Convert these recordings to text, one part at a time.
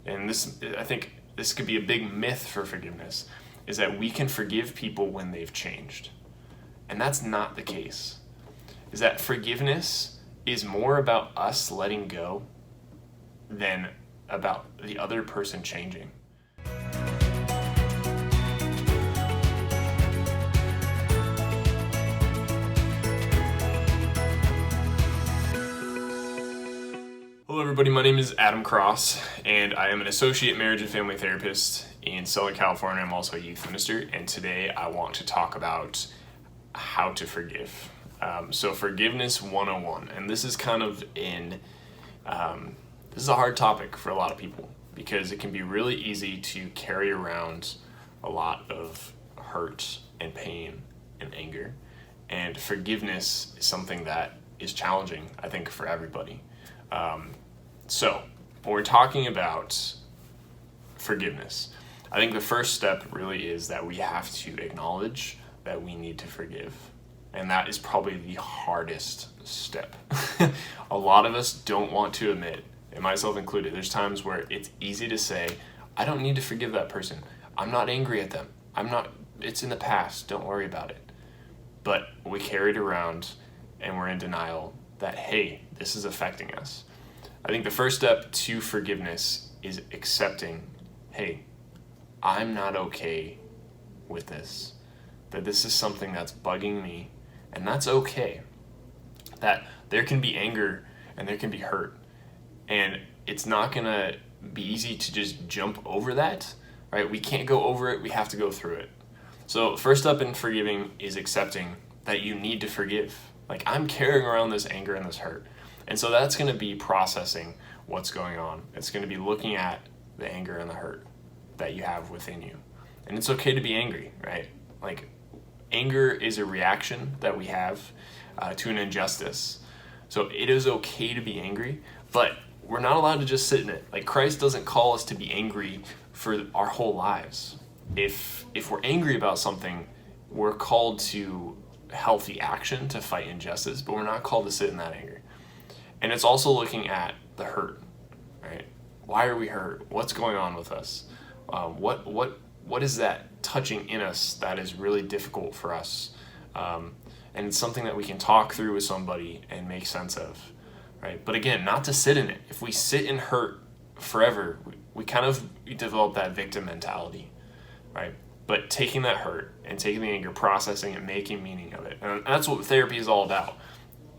And I think this could be a big myth for forgiveness, is that we can forgive people when they've changed. And that's not the case. Is that forgiveness is more about us letting go than about the other person changing. Hello everybody, my name is Adam Cross, and I am an associate marriage and family therapist in Southern California. I'm also a youth minister, and today I want to talk about how to forgive. So forgiveness 101, and this is kind of this is a hard topic for a lot of people because it can be really easy to carry around a lot of hurt and pain and anger, and forgiveness is something that is challenging, I think, for everybody. So when we're talking about forgiveness, I think the first step really is that we have to acknowledge that we need to forgive. And that is probably the hardest step. A lot of us don't want to admit, and myself included, there's times where it's easy to say, I don't need to forgive that person. I'm not angry at them. It's in the past. Don't worry about it. But we carry it around and we're in denial that, hey, this is affecting us. I think the first step to forgiveness is accepting, hey, I'm not okay with this, that this is something that's bugging me, and that's okay. That there can be anger and there can be hurt, and it's not gonna be easy to just jump over that, right? We can't go over it, we have to go through it. So first step in forgiving is accepting that you need to forgive. Like, I'm carrying around this anger and this hurt. And so that's going to be processing what's going on. It's going to be looking at the anger and the hurt that you have within you. And it's okay to be angry, right? Like, anger is a reaction that we have to an injustice. So it is okay to be angry, but we're not allowed to just sit in it. Like, Christ doesn't call us to be angry for our whole lives. If we're angry about something, we're called to healthy action to fight injustice, but we're not called to sit in that anger. And it's also looking at the hurt, right? Why are we hurt? What's going on with us? What is that touching in us that is really difficult for us? And it's something that we can talk through with somebody and make sense of, right? But again, not to sit in it. If we sit in hurt forever, we kind of develop that victim mentality, right? But taking that hurt and taking the anger, processing it, making meaning of it. And that's what therapy is all about.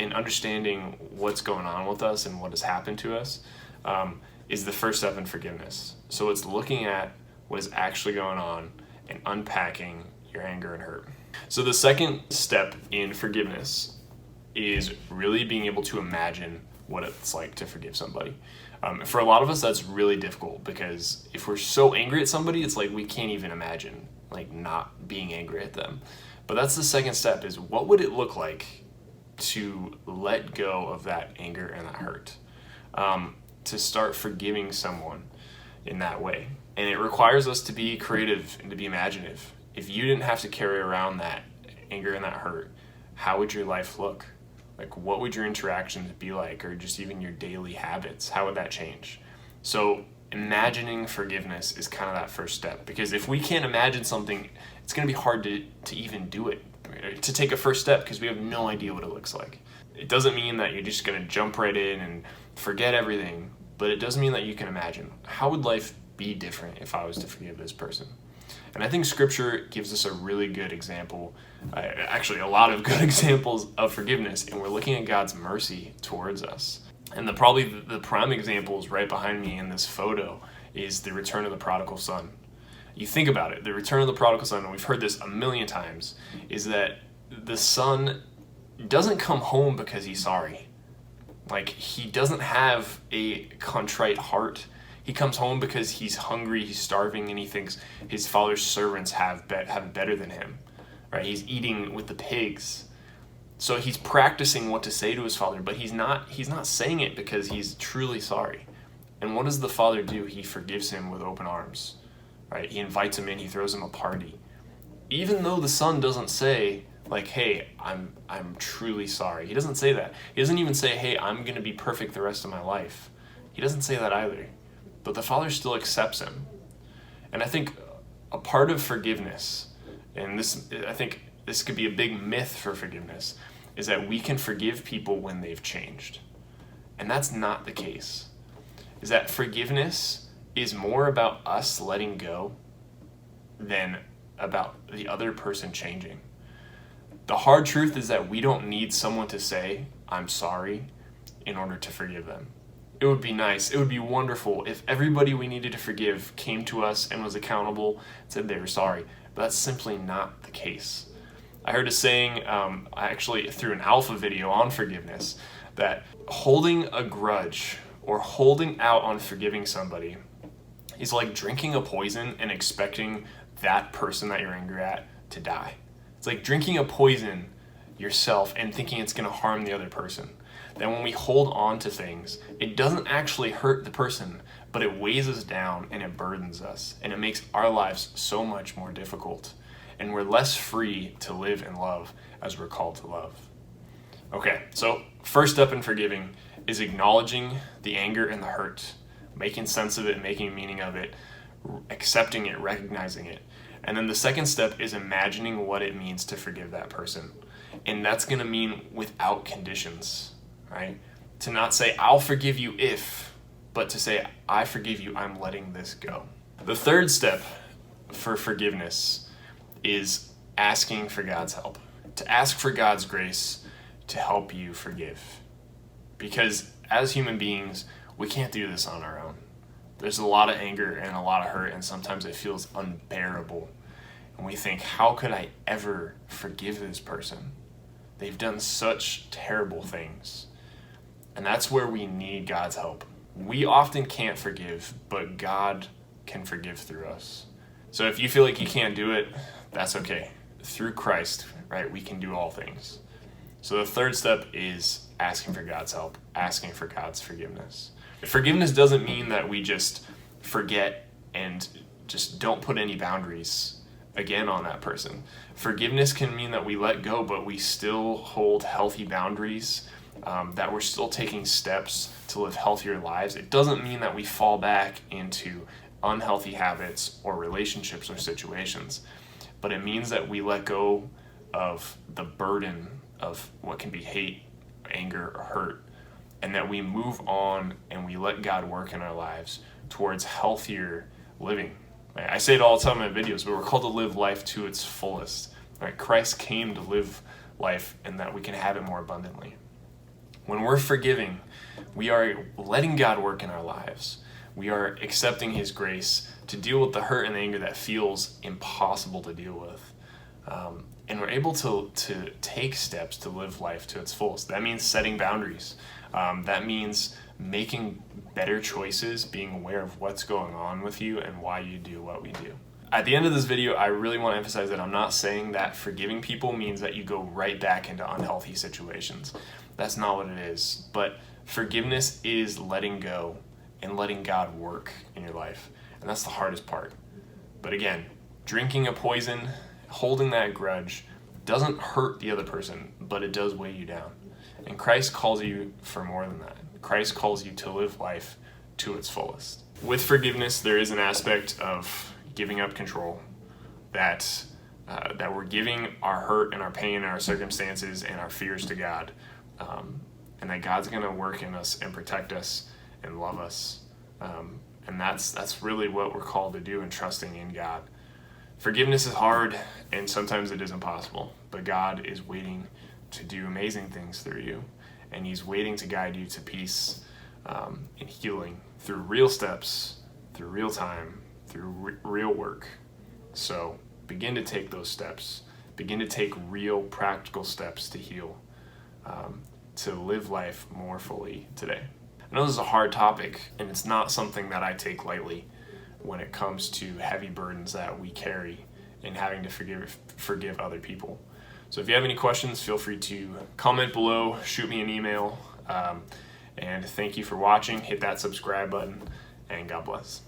And understanding what's going on with us and what has happened to us is the first step in forgiveness. So it's looking at what is actually going on and unpacking your anger and hurt. So the second step in forgiveness is really being able to imagine what it's like to forgive somebody. For a lot of us, that's really difficult because if we're so angry at somebody, it's like we can't even imagine like not being angry at them. But that's the second step, is what would it look like to let go of that anger and that hurt, to start forgiving someone in that way. And it requires us to be creative and to be imaginative. If you didn't have to carry around that anger and that hurt, how would your life look? Like, what would your interactions be like, or just even your daily habits? How would that change? So imagining forgiveness is kind of that first step, because if we can't imagine something, it's going to be hard to even do it, to take a first step, because we have no idea what it looks like. It doesn't mean that you're just going to jump right in and forget everything, but it does mean that you can imagine, how would life be different if I was to forgive this person? And I think Scripture gives us a really good example, actually a lot of good examples of forgiveness, and we're looking at God's mercy towards us. And probably the prime example is right behind me in this photo is the return of the prodigal son. You think about it, the return of the prodigal son, and we've heard this a million times, is that the son doesn't come home because he's sorry. Like, he doesn't have a contrite heart. He comes home because he's hungry, he's starving, and he thinks his father's servants have it better than him. Right? He's eating with the pigs. So he's practicing what to say to his father, but he's not saying it because he's truly sorry. And what does the father do? He forgives him with open arms. Right? He invites him in, he throws him a party. Even though the son doesn't say, like, hey, I'm truly sorry. He doesn't say that. He doesn't even say, hey, I'm going to be perfect the rest of my life. He doesn't say that either. but the Father still accepts him. And I think a part of forgiveness, and I think this could be a big myth for forgiveness, is that we can forgive people when they've changed. And that's not the case. Is that forgiveness is more about us letting go than about the other person changing. The hard truth is that we don't need someone to say, "I'm sorry," in order to forgive them. It would be nice, it would be wonderful if everybody we needed to forgive came to us and was accountable and said they were sorry, but that's simply not the case. I heard a saying, actually through an alpha video on forgiveness, that holding a grudge or holding out on forgiving somebody is like drinking a poison and expecting that person that you're angry at to die. It's like drinking a poison yourself and thinking it's going to harm the other person. That when we hold on to things, it doesn't actually hurt the person, but it weighs us down and it burdens us, and it makes our lives so much more difficult, and we're less free to live and love as we're called to love. Okay, so first step in forgiving is acknowledging the anger and the hurt, making sense of it, making meaning of it, accepting it, recognizing it. And then the second step is imagining what it means to forgive that person. And that's going to mean without conditions, right? To not say, "I'll forgive you if," but to say, "I forgive you, I'm letting this go." The third step for forgiveness is asking for God's help. To ask for God's grace to help you forgive. Because as human beings, we can't do this on our own. There's a lot of anger and a lot of hurt, and sometimes it feels unbearable. And we think, how could I ever forgive this person? They've done such terrible things. And that's where we need God's help. We often can't forgive, but God can forgive through us. So if you feel like you can't do it, that's okay. Through Christ, right, we can do all things. So the third step is asking for God's help, asking for God's forgiveness. Forgiveness doesn't mean that we just forget and just don't put any boundaries again on that person. Forgiveness can mean that we let go, but we still hold healthy boundaries, that we're still taking steps to live healthier lives. It doesn't mean that we fall back into unhealthy habits or relationships or situations, but it means that we let go of the burden of what can be hate, anger, or hurt, and that we move on and we let God work in our lives towards healthier living. I say it all the time in my videos, but we're called to live life to its fullest. Right? Christ came to live life and that we can have it more abundantly. When we're forgiving, we are letting God work in our lives. We are accepting His grace to deal with the hurt and anger that feels impossible to deal with. And we're able to take steps to live life to its fullest. That means setting boundaries. That means making better choices, being aware of what's going on with you and why you do what we do. At the end of this video, I really want to emphasize that I'm not saying that forgiving people means that you go right back into unhealthy situations. That's not what it is. But forgiveness is letting go and letting God work in your life. And that's the hardest part. But again, drinking a poison, holding that grudge, doesn't hurt the other person, but it does weigh you down. And Christ calls you for more than that. Christ calls you to live life to its fullest. With forgiveness, there is an aspect of giving up control, that we're giving our hurt and our pain and our circumstances and our fears to God, and that God's going to work in us and protect us and love us. And that's really what we're called to do in trusting in God. Forgiveness is hard, and sometimes it is impossible, but God is waiting to do amazing things through you, and He's waiting to guide you to peace and healing through real steps, through real time, through real work. So begin to take those steps. Begin to take real practical steps to heal, to live life more fully today. I know this is a hard topic, and it's not something that I take lightly when it comes to heavy burdens that we carry and having to forgive other people. So if you have any questions, feel free to comment below, shoot me an email, and thank you for watching. Hit that subscribe button, and God bless.